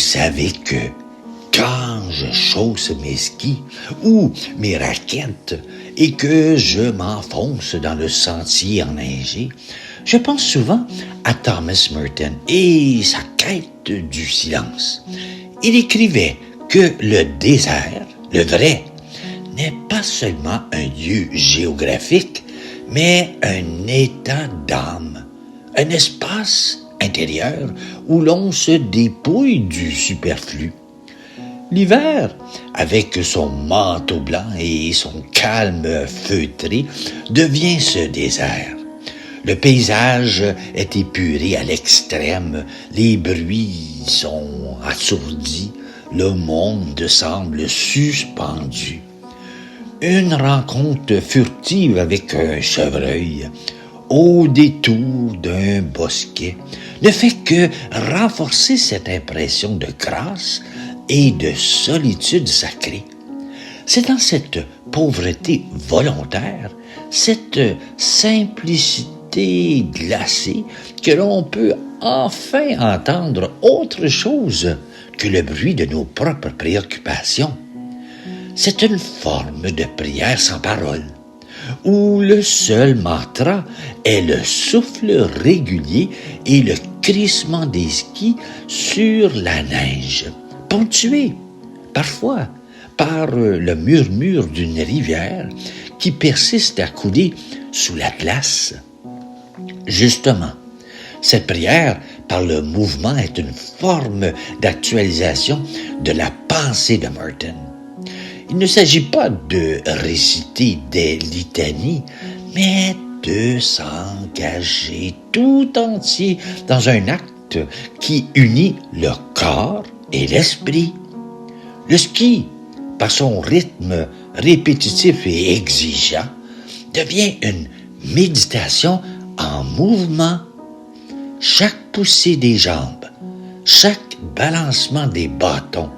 savez que quand je chausse mes skis ou mes raquettes et que je m'enfonce dans le sentier enneigé, je pense souvent à Thomas Merton et sa quête du silence. Il écrivait que le désert, le vrai, n'est pas seulement un lieu géographique, mais un état d'âme, un espace intérieur où l'on se dépouille du superflu. L'hiver, avec son manteau blanc et son calme feutré, devient ce désert. Le paysage est épuré à l'extrême, les bruits sont assourdis, le monde semble suspendu. Une rencontre furtive avec un chevreuil, au détour d'un bosquet, ne fait que renforcer cette impression de grâce et de solitude sacrée. C'est dans cette pauvreté volontaire, cette simplicité glacée, que l'on peut enfin entendre autre chose que le bruit de nos propres préoccupations. C'est une forme de prière sans parole, où le seul mantra est le souffle régulier et le crissement des skis sur la neige, ponctué parfois par le murmure d'une rivière qui persiste à couler sous la glace. Justement, cette prière par le mouvement est une forme d'actualisation de la pensée de Merton. Il ne s'agit pas de réciter des litanies, mais de s'engager tout entier dans un acte qui unit le corps et l'esprit. Le ski, par son rythme répétitif et exigeant, devient une méditation en mouvement. Chaque poussée des jambes, chaque balancement des bâtons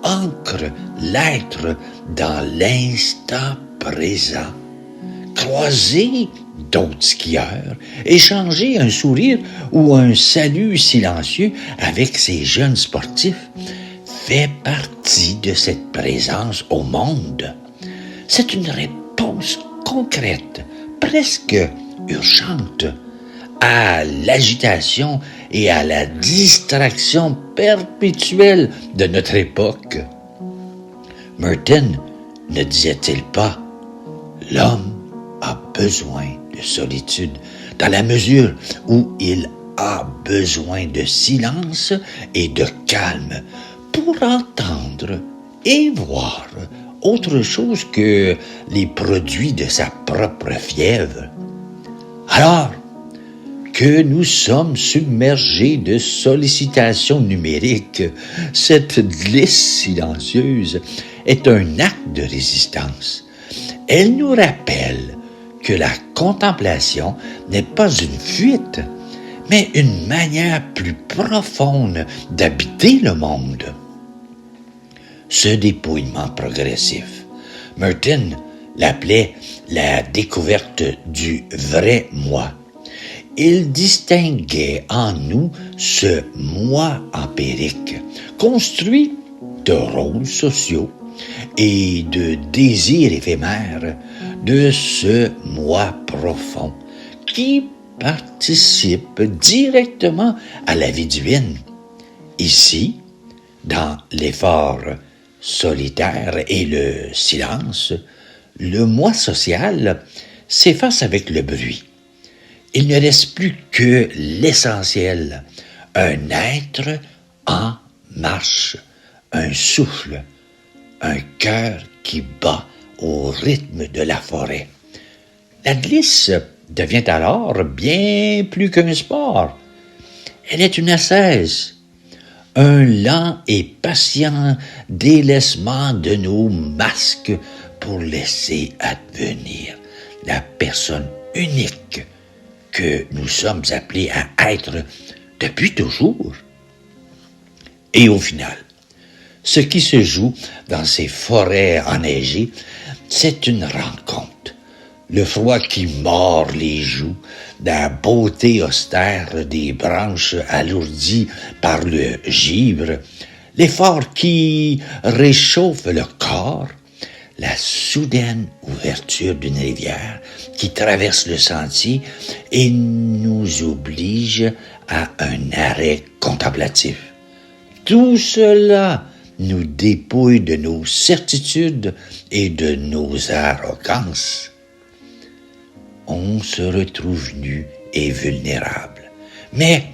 ancre l'être dans l'instant présent. Croiser d'autres skieurs, échanger un sourire ou un salut silencieux avec ces jeunes sportifs fait partie de cette présence au monde. C'est une réponse concrète, presque urgente, à l'agitation et à la distraction perpétuelle de notre époque. Merton ne disait-il pas « L'homme a besoin de solitude dans la mesure où il a besoin de silence et de calme pour entendre et voir autre chose que les produits de sa propre fièvre. » Alors que nous sommes submergés de sollicitations numériques, cette glisse silencieuse est un acte de résistance. Elle nous rappelle que la contemplation n'est pas une fuite, mais une manière plus profonde d'habiter le monde. Ce dépouillement progressif, Merton l'appelait la découverte du vrai moi. Il distinguait en nous ce moi empirique, construit de rôles sociaux et de désirs éphémères, de ce moi profond qui participe directement à la vie divine. Ici, dans l'effort solitaire et le silence, le moi social s'efface avec le bruit. Il ne reste plus que l'essentiel, un être en marche, un souffle, un cœur qui bat au rythme de la forêt. La glisse devient alors bien plus qu'un sport. Elle est une ascèse, un lent et patient délaissement de nos masques pour laisser advenir la personne unique que nous sommes appelés à être depuis toujours. Et au final, ce qui se joue dans ces forêts enneigées, c'est une rencontre. Le froid qui mord les joues, la beauté austère des branches alourdies par le givre, l'effort qui réchauffe le corps, la soudaine ouverture d'une rivière qui traverse le sentier et nous oblige à un arrêt contemplatif. Tout cela nous dépouille de nos certitudes et de nos arrogances. On se retrouve nu et vulnérable, mais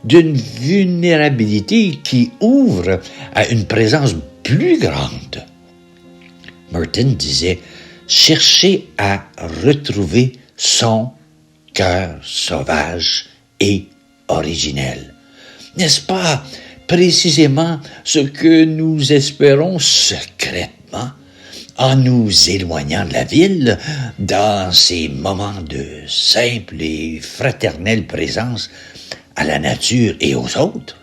d'une vulnérabilité qui ouvre à une présence plus grande. Merton disait « Chercher à retrouver son cœur sauvage et originel ». N'est-ce pas précisément ce que nous espérons secrètement en nous éloignant de la ville dans ces moments de simple et fraternelle présence à la nature et aux autres?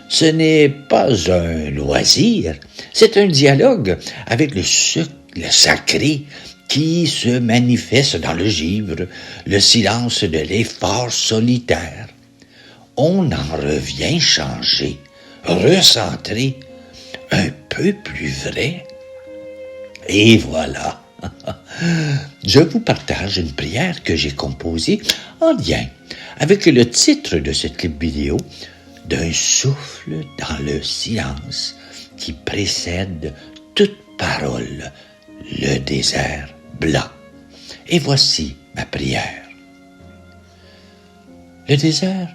Ce n'est pas un loisir, c'est un dialogue avec le sacré qui se manifeste dans le givre, le silence de l'effort solitaire. On en revient changé, recentré, un peu plus vrai. Et voilà, je vous partage une prière que j'ai composée en lien avec le titre de cette clip vidéo, d'un souffle dans le silence qui précède toute parole, le désert blanc. Et voici ma prière. Le désert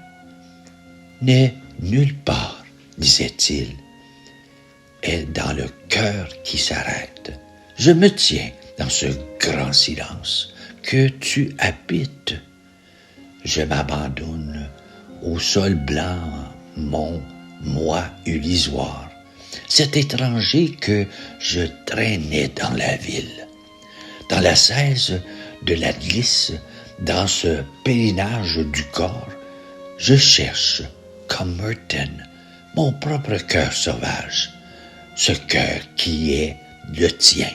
n'est nulle part, disait-il, est dans le cœur qui s'arrête. Je me tiens dans ce grand silence que tu habites. Je m'abandonne au sol blanc, mon moi illusoire, cet étranger que je traînais dans la ville. Dans la cèse de la glisse, dans ce pèlerinage du corps, je cherche, comme Merton, mon propre cœur sauvage, ce cœur qui est le tien,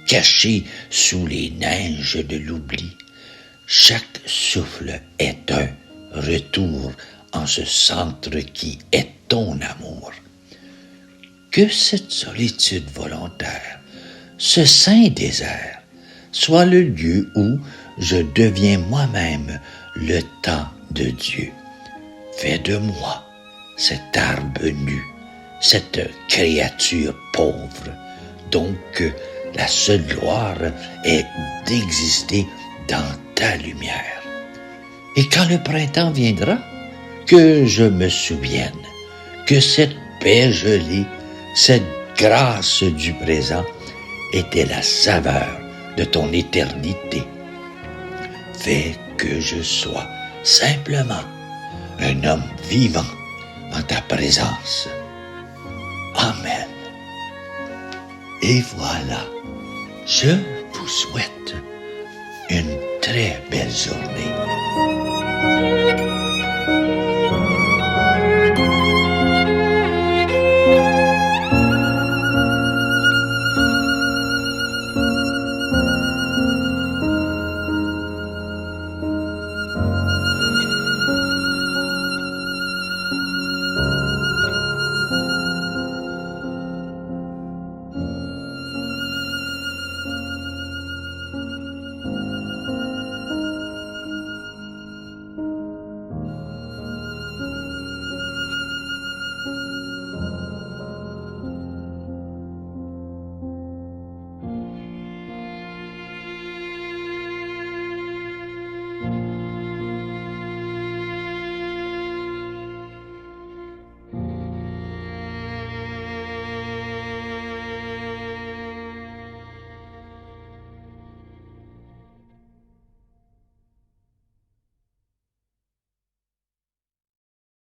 caché sous les neiges de l'oubli. Chaque souffle est un retour en ce centre qui est ton amour. Que cette solitude volontaire, ce saint désert, soit le lieu où je deviens moi-même le temps de Dieu. Fais de moi cet arbre nu, cette créature pauvre, donc la seule gloire est d'exister dans ta lumière. Et quand le printemps viendra, que je me souvienne que cette paix gelée, cette grâce du présent était la saveur de ton éternité. Fais que je sois simplement un homme vivant en ta présence. Amen. Et voilà, je vous souhaite une très belle journée.